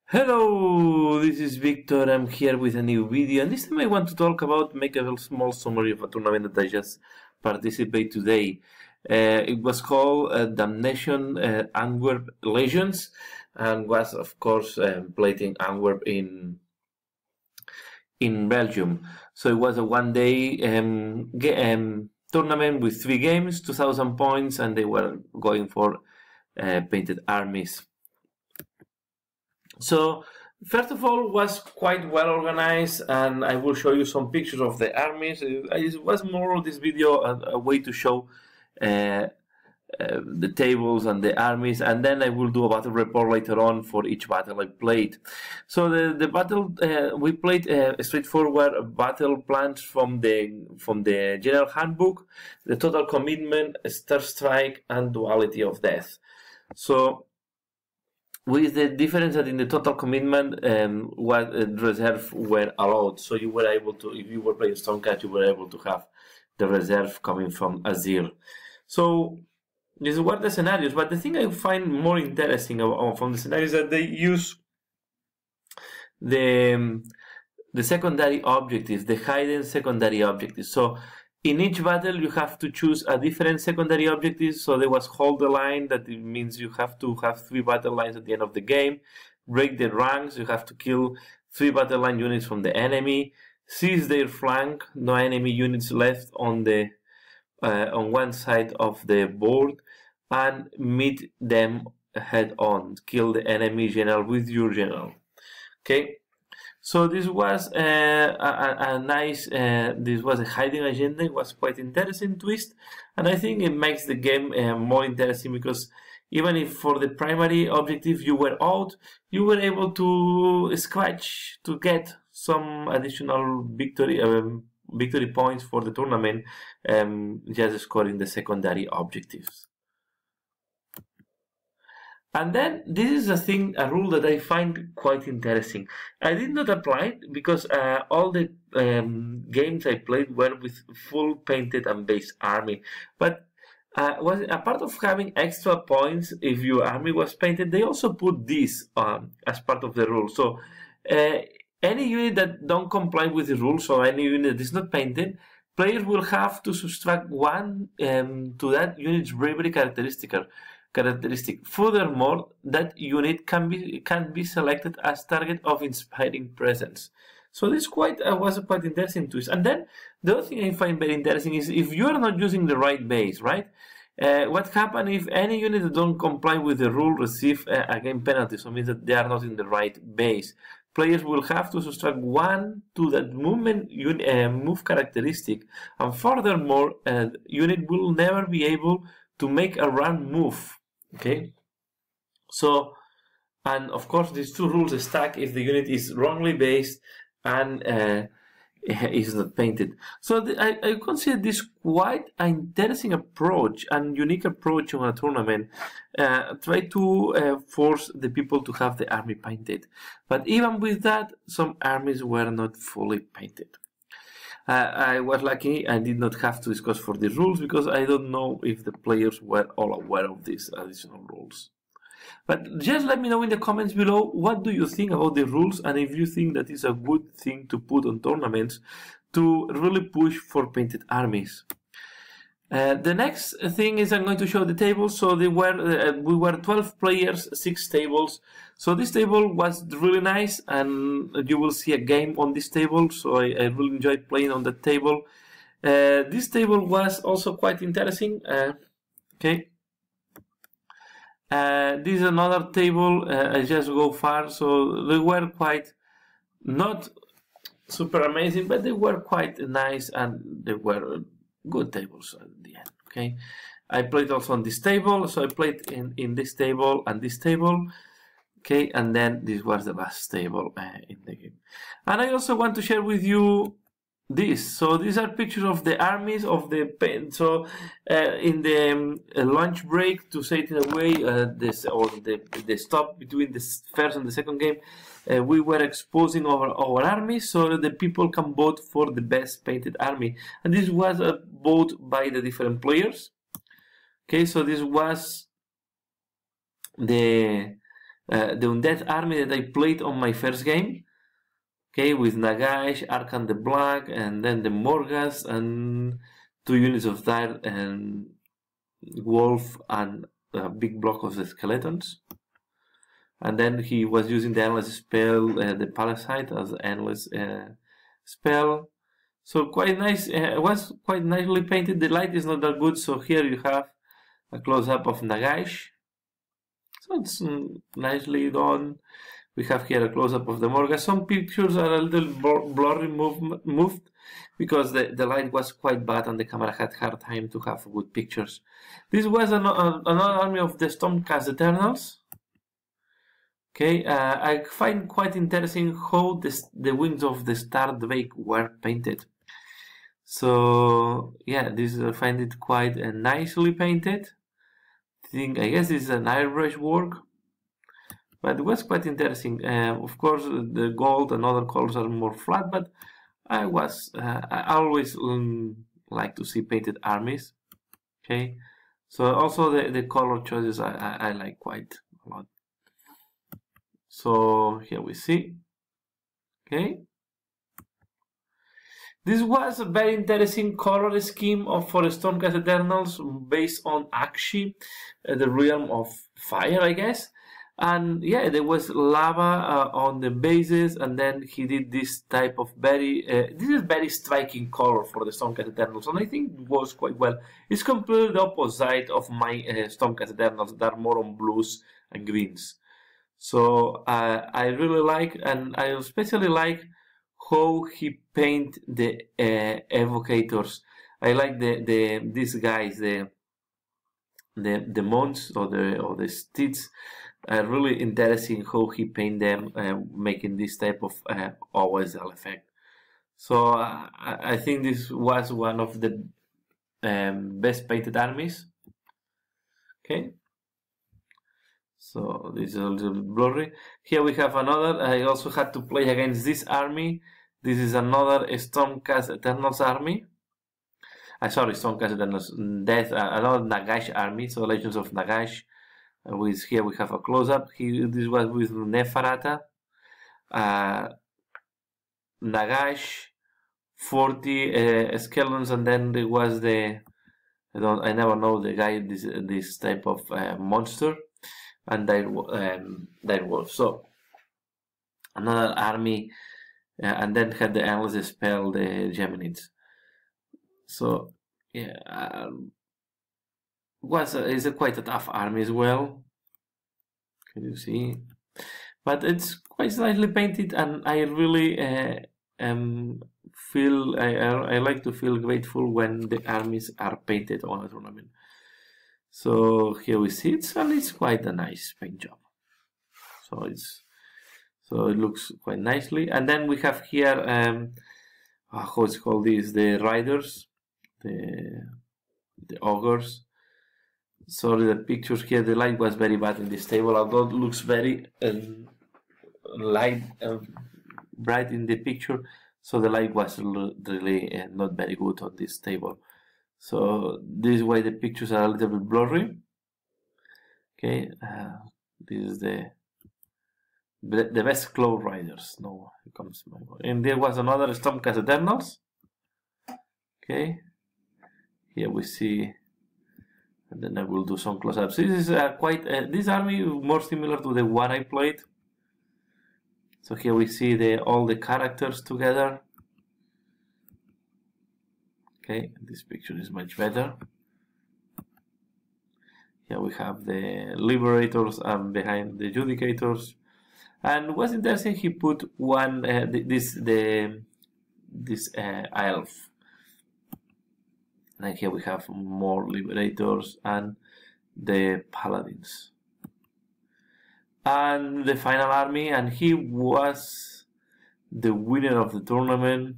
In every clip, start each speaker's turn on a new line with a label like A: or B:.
A: Hello, this is Victor. I'm here with a new video, and this time I want to make a small summary of a tournament that I just participated today. It was called Damnation Antwerp Legions, and was of course played in Antwerp in Belgium. So it was a one-day tournament with 3 games, 2,000 points, and they were going for painted armies. So first of all, was quite well organized, and I will show you some pictures of the armies. It was more of this video a way to show the tables and the armies, and then I will do a battle report later on for each battle I played. So the battle we played straightforward battle plans from the general handbook, the total commitment, star strike, and duality of death. So with the difference that in the total commitment, what reserve were allowed. So you were able to, if you were playing Stormcast, you were able to have the reserve coming from Azir. So these were the scenarios. But the thing I find more interesting from the scenarios is that they use the secondary objectives, the hidden secondary objectives. So in each battle, you have to choose a different secondary objective. So there was hold the line, that it means you have to have 3 battle lines at the end of the game. Break the ranks, you have to kill 3 battle line units from the enemy. Seize their flank, no enemy units left on the on one side of the board, and meet them head on. Kill the enemy general with your general. Okay. So this was a nice, this was a hiding agenda. It was quite interesting twist, and I think it makes the game more interesting, because even if for the primary objective you were out, you were able to scratch to get some additional victory points for the tournament, just scoring the secondary objectives. And then this is a rule that I find quite interesting. I did not apply it because all the games I played were with full painted and base army. But was a part of having extra points if your army was painted, they also put this as part of the rule. So any unit that don't comply with the rules, or any unit that is not painted, players will have to subtract 1 to that unit's bravery characteristic. Furthermore, that unit can be selected as target of inspiring presence. So this was a quite interesting twist. And then the other thing I find very interesting is if you are not using the right base, right? What happens if any unit that don't comply with the rule receive a game penalty? So it means that they are not in the right base. Players will have to subtract 1 to that move characteristic, and furthermore, unit will never be able to make a run move. Okay, so, and of course these 2 rules stack if the unit is wrongly based and is not painted. So I consider this quite an interesting approach and unique approach on a tournament. Try to force the people to have the army painted, but even with that, some armies were not fully painted. I was lucky I did not have to discuss for the rules, because I don't know if the players were all aware of these additional rules. But just let me know in the comments below, what do you think about the rules, and if you think that is a good thing to put on tournaments to really push for painted armies. The next thing is I'm going to show the tables. So we were 12 players, 6 tables. So this table was really nice, and you will see a game on this table. So I really enjoyed playing on that table. This table was also quite interesting. Okay. This is another table. I just go far. So they were quite not super amazing, but they were quite nice, and they were good tables at the end. Okay, I played also on this table, so I played in this table and this table. Okay, and then this was the last table in the game. And I also want to share with you this. So these are pictures of the armies of the paint. So in the lunch break, to say it in a way, the stop between the first and the second game, we were exposing our armies so the people can vote for the best painted army. And this was a vote by the different players. Okay, so this was the the Undead army that I played on my first game. Okay, with Nagash, Arkan the Black, and then the Morgas, and 2 units of that, and Wolf, and a big block of the skeletons. And then he was using the endless spell, the Parasite, as an endless spell. So quite nice. It was quite nicely painted. The light is not that good, so here you have a close-up of Nagash. So it's nicely done. We have here a close-up of the Morga. Some pictures are a little blurry moved because the light was quite bad and the camera had hard time to have good pictures. This was another army of the Stormcast Eternals. Okay, I find quite interesting how the wings of the Star Drake were painted. So yeah, I find it quite nicely painted. I guess this is an airbrush work, but it was quite interesting. Of course, the gold and other colors are more flat, but I always like to see painted armies. Okay, so also the color choices I like quite a lot. So here we see. Okay. This was a very interesting color scheme for Stormcast Eternals based on Akshi, the realm of fire, I guess. And yeah, there was lava on the bases, and then he did this type of this is very striking color for the Stormcast Eternals, and I think it works quite well. It's completely the opposite of my Stormcast Eternals that are more on blues and greens. So I really like, and I especially like how he paint the evocators. I like these guys, the monks or the steeds. Really interesting how he paint them, making this type of AoS effect. So I think this was one of the best painted armies. Okay. So this is a little bit blurry. Here we have another. I also had to play against this army. This is another Stormcast Eternals army. Sorry, Stormcast Eternals. Another Nagash army. So Legions of Nagash. Here we have a close-up. This was with Neferata, Nagash, 40 skeletons, and then there was I never know the guy. This type of monster. And Direwolf. So another army, and then had the endless spell, the Geminids. So yeah, it's quite a tough army as well. Can you see? But it's quite nicely painted, and I really feel I like to feel grateful when the armies are painted on a tournament. So here we see it, and it's quite a nice paint job. So it looks quite nicely. And then we have here how it's called these, the riders, the ogres. Sorry, the pictures here, the light was very bad in this table, although it looks very light bright in the picture. So the light was really not very good on this table. So this way the pictures are a little bit blurry. Okay, this is the best claw riders. No, it comes my way. And there was another Stormcast Eternals. Okay, here we see, and then I will do some close-ups. This is quite this army more similar to the one I played. So here we see all the characters together. Okay, this picture is much better. Here we have the Liberators and behind the Judicators. And what's interesting, he put one this elf. And here we have more Liberators and the Paladins. And the final army, and he was the winner of the tournament.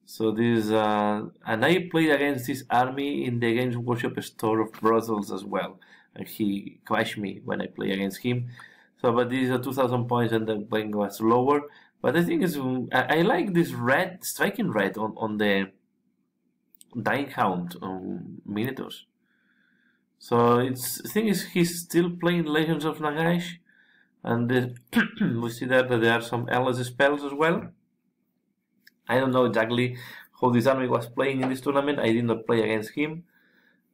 A: So this and I played against this army in the Games Workshop store of Brussels as well, and he crashed me when I played against him. So, but these are 2,000 points, and the point was lower. But I think I like this red, striking red on the Dying Hound Minotaurs. So the thing is, he's still playing Legends of Nagash, And we see there that there are some AoS spells as well. I don't know exactly how this army was playing in this tournament. I did not play against him.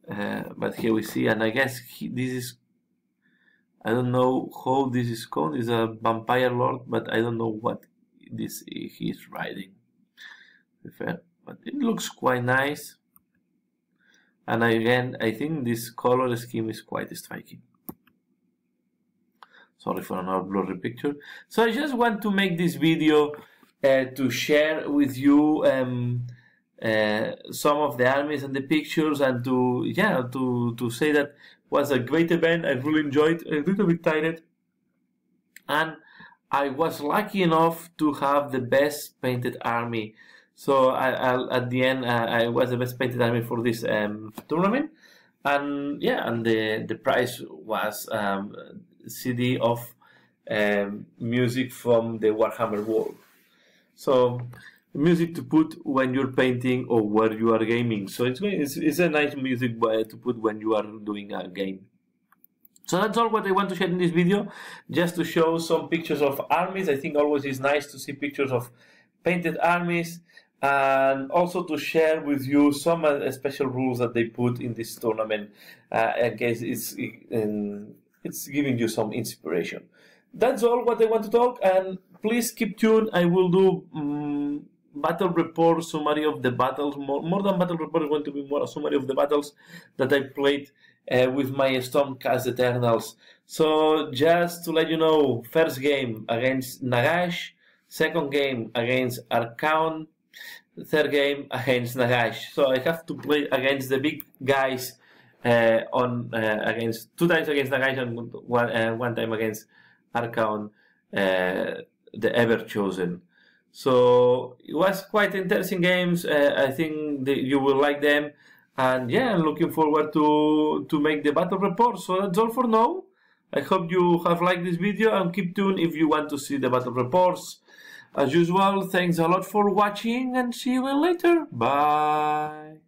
A: But here we see, and I guess this is, I don't know how this is called. It's a vampire lord, but I don't know what this he's riding. But it looks quite nice. And again, I think this color scheme is quite striking. Sorry for another blurry picture. So I just want to make this video to share with you some of the armies and the pictures, and to say that was a great event. I really enjoyed. A little bit tired, and I was lucky enough to have the best painted army. So at the end, I was the best painted army for this tournament, and the prize was CD of music from the Warhammer world. So music to put when you're painting or where you are gaming. So it's a nice music to put when you are doing a game. So that's all what I want to share in this video, just to show some pictures of armies. I think always is nice to see pictures of painted armies, and also to share with you some special rules that they put in this tournament. I guess it's giving you some inspiration. That's all what I want to talk, and please keep tuned. I will do battle report, summary of the battles. More than battle report, it's going to be more a summary of the battles that I played with my Stormcast Eternals. So just to let you know, first game against Nagash, second game against Archaon, third game against Nagash. So I have to play against the big guys against 2 times against Nagash and one time against Archaon, the Ever Chosen. So it was quite interesting games. I think that you will like them, and yeah, I'm looking forward to make the battle report. So that's all for now. I hope you have liked this video, and keep tuned if you want to see the battle reports. As usual, thanks a lot for watching, and see you later. Bye.